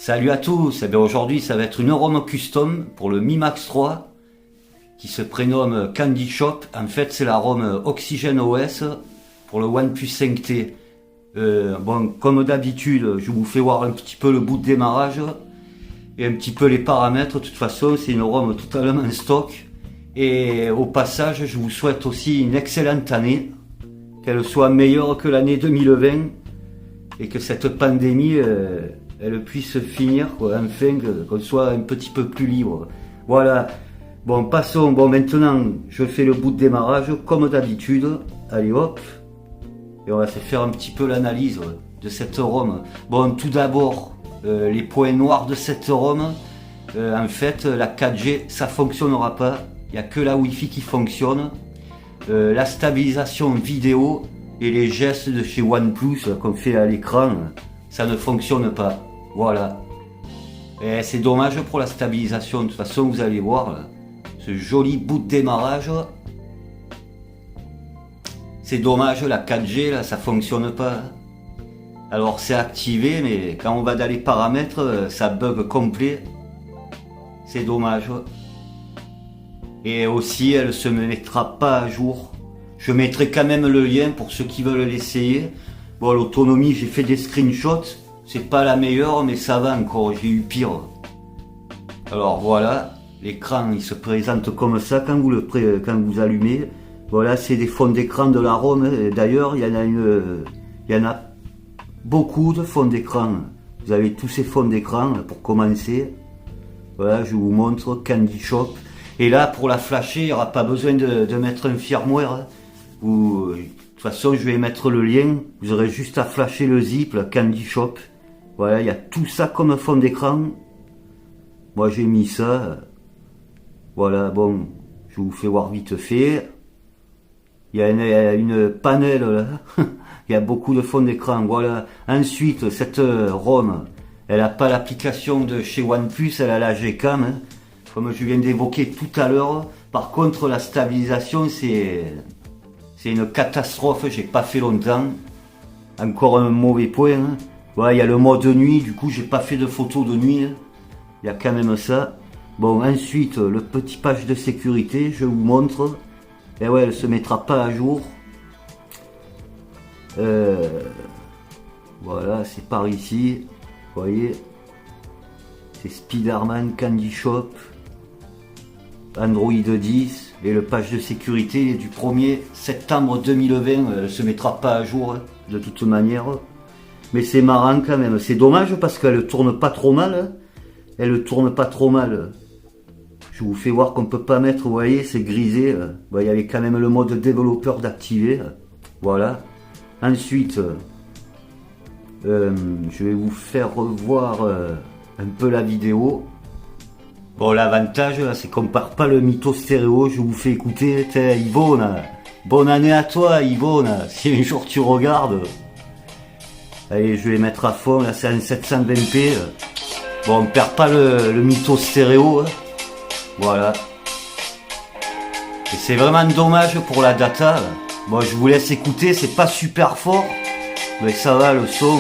Salut à tous, eh bien aujourd'hui ça va être une arôme custom pour le Mi Max 3 qui se prénomme Candy Shop. En fait c'est l'arôme Oxygen OS pour le OnePlus 5T. Bon, comme d'habitude, je vous fais voir un petit peu le bout de démarrage et un petit peu les paramètres. De toute façon c'est une arôme totalement en stock. Et au passage je vous souhaite aussi une excellente année, qu'elle soit meilleure que l'année 2020 et que cette pandémie elle puisse finir, quoi, enfin, qu'on soit un petit peu plus libre. Voilà. Bon, passons. Bon, maintenant, je fais le bout de démarrage, comme d'habitude. Allez, hop. Et on va se faire un petit peu l'analyse de cette arôme. Bon, tout d'abord, les points noirs de cette arôme. En fait, la 4G, ça fonctionnera pas. Il n'y a que la Wi-Fi qui fonctionne. La stabilisation vidéo et les gestes de chez OnePlus qu'on fait à l'écran, ça ne fonctionne pas. Voilà. Et c'est dommage pour la stabilisation. De toute façon, vous allez voir là, ce joli bout de démarrage. C'est dommage, la 4G là, ça fonctionne pas. Alors c'est activé, mais quand on va dans les paramètres, ça bug complet. C'est dommage. Et aussi, elle se mettra pas à jour. Je mettrai quand même le lien pour ceux qui veulent l'essayer. Bon, l'autonomie, j'ai fait des screenshots. C'est pas la meilleure, mais ça va encore, j'ai eu pire. Alors voilà, l'écran il se présente comme ça quand vous allumez. Voilà, c'est des fonds d'écran de l'arôme. D'ailleurs, il y en a beaucoup de fonds d'écran. Vous avez tous ces fonds d'écran pour commencer. Voilà, je vous montre Candy Shop. Et là, pour la flasher, il n'y aura pas besoin de mettre un firmware. De toute façon, je vais mettre le lien. Vous aurez juste à flasher le zip, la Candy Shop. Voilà, il y a tout ça comme fond d'écran. Moi, j'ai mis ça. Voilà, bon, je vous fais voir vite fait. Il y a une panel là. Il y a beaucoup de fonds d'écran. Voilà. Ensuite, cette ROM, elle n'a pas l'application de chez OnePlus, elle a la Gcam, hein, comme je viens d'évoquer tout à l'heure. Par contre, la stabilisation, c'est une catastrophe. J'ai pas fait longtemps. Encore un mauvais point. Hein. Voilà, il y a le mode nuit, du coup j'ai pas fait de photos de nuit, hein. Il y a quand même ça. Bon, ensuite, le petit page de sécurité, je vous montre. Et ouais, elle se mettra pas à jour. Voilà, c'est par ici. Vous voyez, c'est Spider-Man Candy Shop, Android 10. Et le page de sécurité est du 1er septembre 2020. Elle se mettra pas à jour, hein, de toute manière. Mais c'est marrant quand même. C'est dommage parce qu'elle tourne pas trop mal. Elle tourne pas trop mal. Je vous fais voir qu'on peut pas mettre, vous voyez, c'est grisé. Bon, il y avait quand même le mode développeur d'activer. Voilà. Ensuite, je vais vous faire revoir un peu la vidéo. Bon, l'avantage, c'est qu'on perd pas le mytho stéréo. Je vous fais écouter. Tiens, Yvonne, bonne année à toi, Yvonne. Si un jour tu regardes. Allez, je vais mettre à fond, là c'est en 720p. Bon, on perd pas le mytho stéréo. Hein. Voilà. Et c'est vraiment dommage pour la data. Bon, je vous laisse écouter, c'est pas super fort. Mais ça va, le son.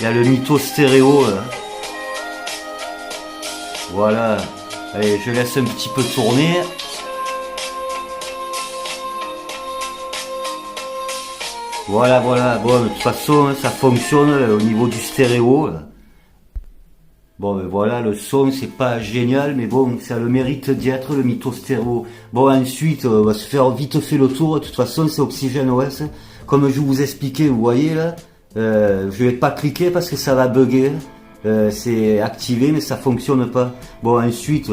Il y a le mytho stéréo. Là. Voilà. Allez, je laisse un petit peu tourner. Voilà, voilà, bon, de toute façon, ça fonctionne au niveau du stéréo. Bon, ben voilà, le son, c'est pas génial, mais bon, ça a le mérite d'y être, le mytho stéréo. Bon, ensuite, on va se faire vite fait le tour. De toute façon, c'est Oxygen OS. Comme je vous expliquais, vous voyez là, je vais pas cliquer parce que ça va bugger. C'est activé, mais ça fonctionne pas. Bon, ensuite,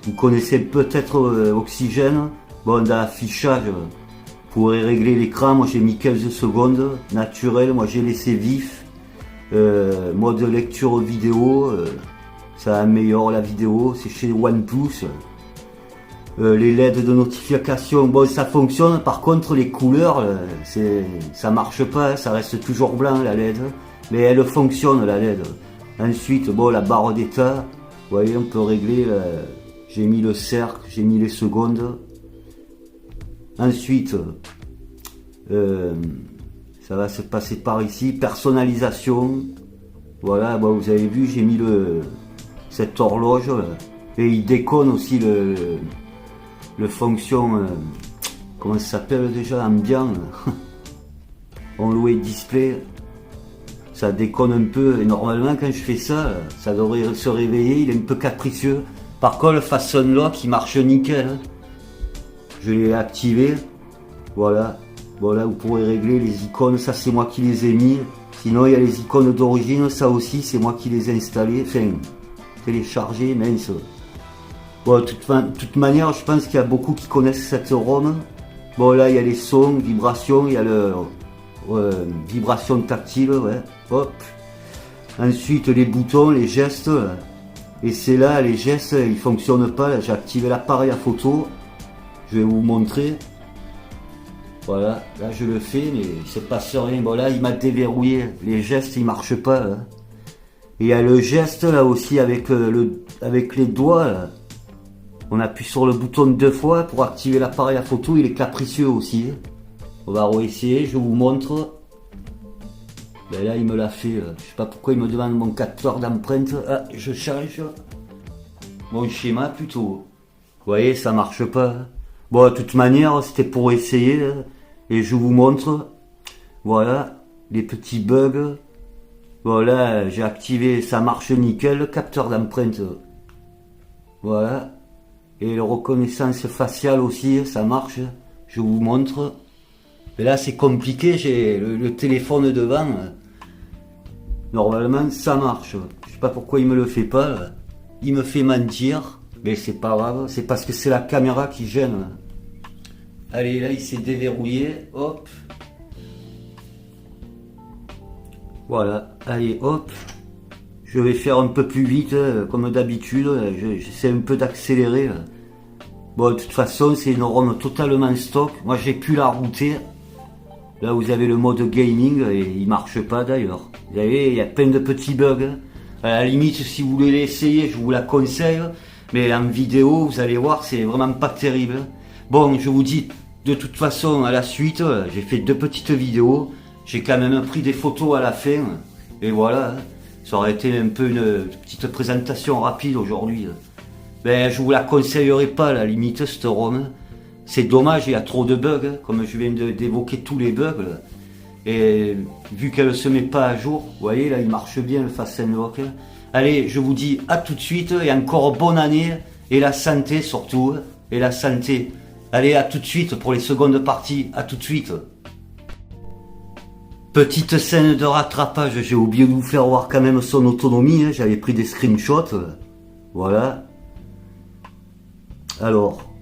vous connaissez peut-être Oxygen. Bon, dans l'affichage, vous pourrez régler l'écran. Moi, j'ai mis 15 secondes. Naturel, moi, j'ai laissé vif. Mode lecture vidéo, ça améliore la vidéo. C'est chez OnePlus. Les LED de notification, bon, ça fonctionne. Par contre, les couleurs, ça marche pas. Ça reste toujours blanc, la LED. Mais elle fonctionne, la LED. Ensuite, bon, la barre d'état, vous voyez, on peut régler. J'ai mis le cercle, j'ai mis les secondes. Ensuite, ça va se passer par ici. Personnalisation. Voilà, bon, vous avez vu, j'ai mis cette horloge là. Et il déconne aussi le fonction, comment ça s'appelle déjà, ambiant. On louait display. Ça déconne un peu. Et normalement, quand je fais ça, ça devrait se réveiller. Il est un peu capricieux. Par contre, le Fast Unlock, il marche nickel. Je l'ai activé. Voilà. Voilà, vous pourrez régler les icônes. Ça, c'est moi qui les ai mis. Sinon, il y a les icônes d'origine. Ça aussi, c'est moi qui les ai installées. Enfin, téléchargées, mince. Bon, de toute manière, je pense qu'il y a beaucoup qui connaissent cette ROM. Bon, là, il y a les sons, vibrations, il y a le vibration tactile, ouais. Hop. Ensuite, les boutons, les gestes. Là. Et c'est là, les gestes, ils fonctionnent pas. Là, j'ai activé l'appareil à photo. Je vais vous montrer. Voilà, là, je le fais, mais il se passe rien. Bon, là, il m'a déverrouillé. Les gestes, ils marchent pas. Là. Et il y a le geste, là aussi, avec les doigts, là. On appuie sur le bouton 2 fois pour activer l'appareil à photo, il est capricieux aussi. On va réessayer, je vous montre. Ben là, il me l'a fait. Je sais pas pourquoi il me demande mon capteur d'empreinte. Ah, je change. Mon schéma plutôt. Vous voyez, ça marche pas. Bon, de toute manière, c'était pour essayer. Et je vous montre. Voilà, les petits bugs. Voilà, j'ai activé, ça marche nickel, le capteur d'empreinte. Voilà. Et la reconnaissance faciale aussi, ça marche. Je vous montre. Mais là, c'est compliqué, j'ai le téléphone devant. Normalement, ça marche. Je sais pas pourquoi il me le fait pas. Là. Il me fait mentir. Mais c'est pas grave, c'est parce que c'est la caméra qui gêne. Allez, là, il s'est déverrouillé. Hop. Voilà. Allez, hop. Je vais faire un peu plus vite, comme d'habitude. J'essaie un peu d'accélérer. Bon, de toute façon, c'est une ROM totalement stock. Moi, j'ai pu la router. Là, vous avez le mode gaming et il marche pas d'ailleurs. Vous savez, il y a plein de petits bugs. À la limite, si vous voulez l'essayer, je vous la conseille. Mais en vidéo, vous allez voir, c'est vraiment pas terrible. Bon, je vous dis, de toute façon, à la suite, j'ai fait 2 petites vidéos. J'ai quand même pris des photos à la fin. Et voilà. Ça aurait été un peu une petite présentation rapide aujourd'hui. Ben, je vous la conseillerais pas, à la limite, cette ROM. C'est dommage, il y a trop de bugs, comme je viens d'évoquer tous les bugs. Là. Et vu qu'elle ne se met pas à jour, vous voyez, là, il marche bien le Fast Unlock. Allez, je vous dis à tout de suite, et encore bonne année, et la santé surtout, et la santé. Allez, à tout de suite pour les secondes parties, à tout de suite. Petite scène de rattrapage, j'ai oublié de vous faire voir quand même son autonomie, hein. J'avais pris des screenshots, voilà. Alors,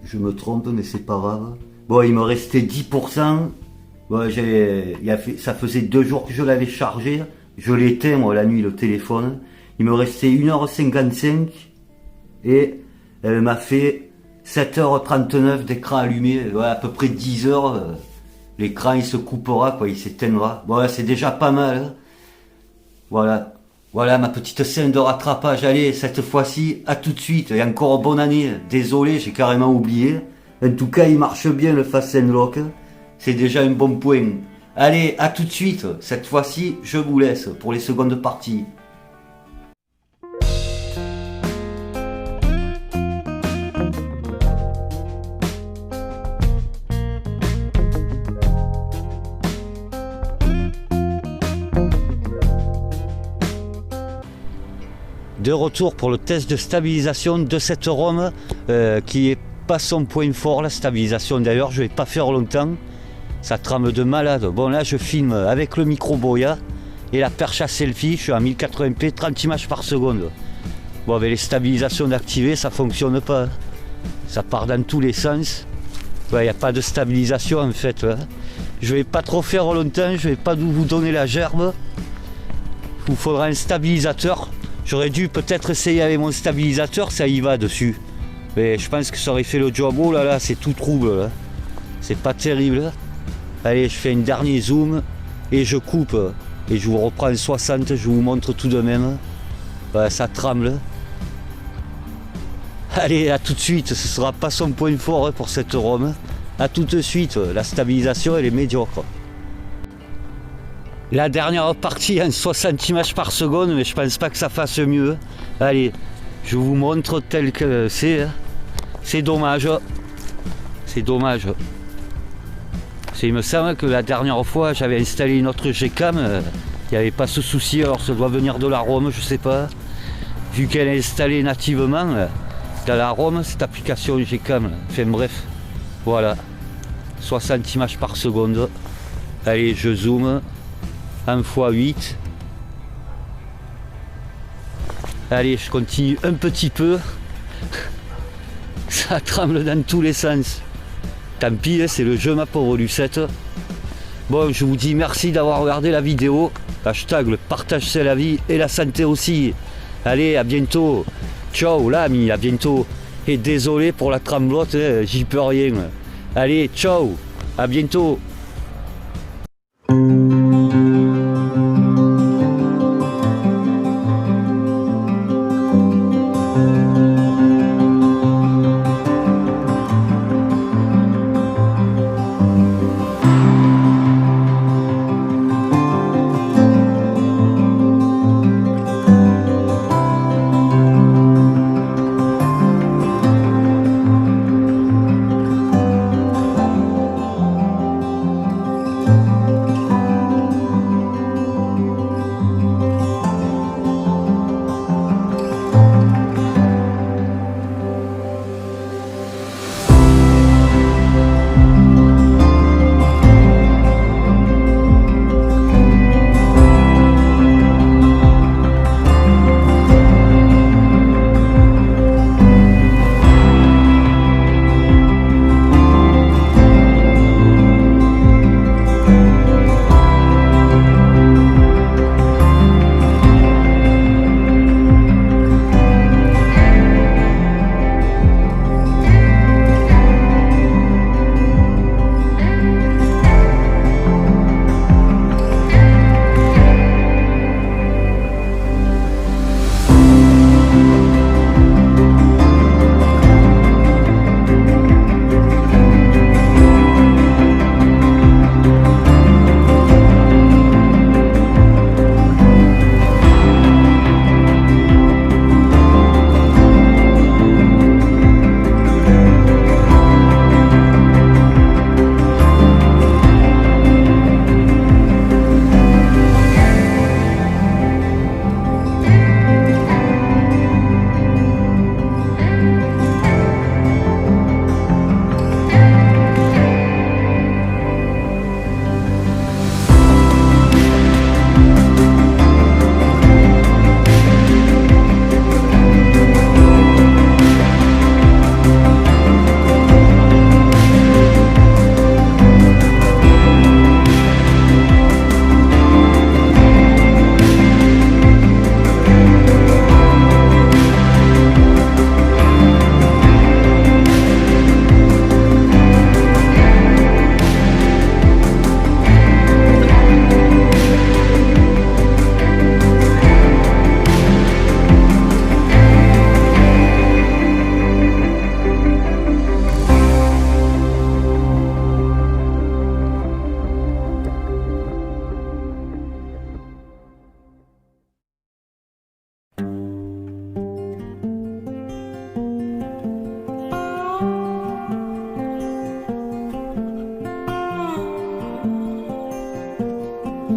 je me trompe mais c'est pas grave. Bon, il me restait 10%, bon, ça faisait 2 jours que je l'avais chargé, je l'ai éteint moi la nuit le téléphone, il me restait 1h55 et elle m'a fait 7h39 d'écran allumé, ouais, à peu près 10 heures. L'écran il se coupera, quoi, il s'éteindra. Bon, c'est déjà pas mal. Hein. Voilà. Voilà ma petite scène de rattrapage. Allez, cette fois-ci, à tout de suite. Et encore bonne année. Désolé, j'ai carrément oublié. En tout cas, il marche bien le Fast Unlock. C'est déjà un bon point. Allez, à tout de suite. Cette fois-ci, je vous laisse pour les secondes parties. De retour pour le test de stabilisation de cette ROM qui est pas son point fort, la stabilisation d'ailleurs, je vais pas faire longtemps, ça trame de malade. Bon là je filme avec le micro Boya et la perche à selfie, je suis à 1080p, 30 images par seconde. Bon avec les stabilisations activées ça fonctionne pas, ça part dans tous les sens, il n'y a pas de stabilisation en fait. Hein. Je vais pas trop faire longtemps, je vais pas vous donner la gerbe, il vous faudra un stabilisateur. J'aurais dû peut-être essayer avec mon stabilisateur, ça y va dessus. Mais je pense que ça aurait fait le job. Oh là là, c'est tout trouble là. C'est pas terrible. Allez, je fais un dernier zoom et je coupe. Et je vous reprends 60, je vous montre tout de même. Ouais, ça tremble. Allez, à tout de suite, ce sera pas son point fort pour cette ROM. À tout de suite, la stabilisation elle est médiocre. La dernière partie en 60 images par seconde, mais je pense pas que ça fasse mieux. Allez, je vous montre tel que c'est. C'est dommage. C'est dommage. Il me semble que la dernière fois j'avais installé une autre Gcam, il n'y avait pas ce souci, alors ça doit venir de la ROM, je sais pas. Vu qu'elle est installée nativement dans la ROM, cette application Gcam. Enfin bref, voilà. 60 images par seconde. Allez, je zoome. 1 x 8. Allez, je continue un petit peu. Ça tremble dans tous les sens. Tant pis, c'est le jeu ma pauvre Lucette. Bon, je vous dis merci d'avoir regardé la vidéo. Hashtag le partage c'est la vie et la santé aussi. Allez, à bientôt. Ciao l'ami, à bientôt. Et désolé pour la tremblote, j'y peux rien. Allez, ciao, à bientôt.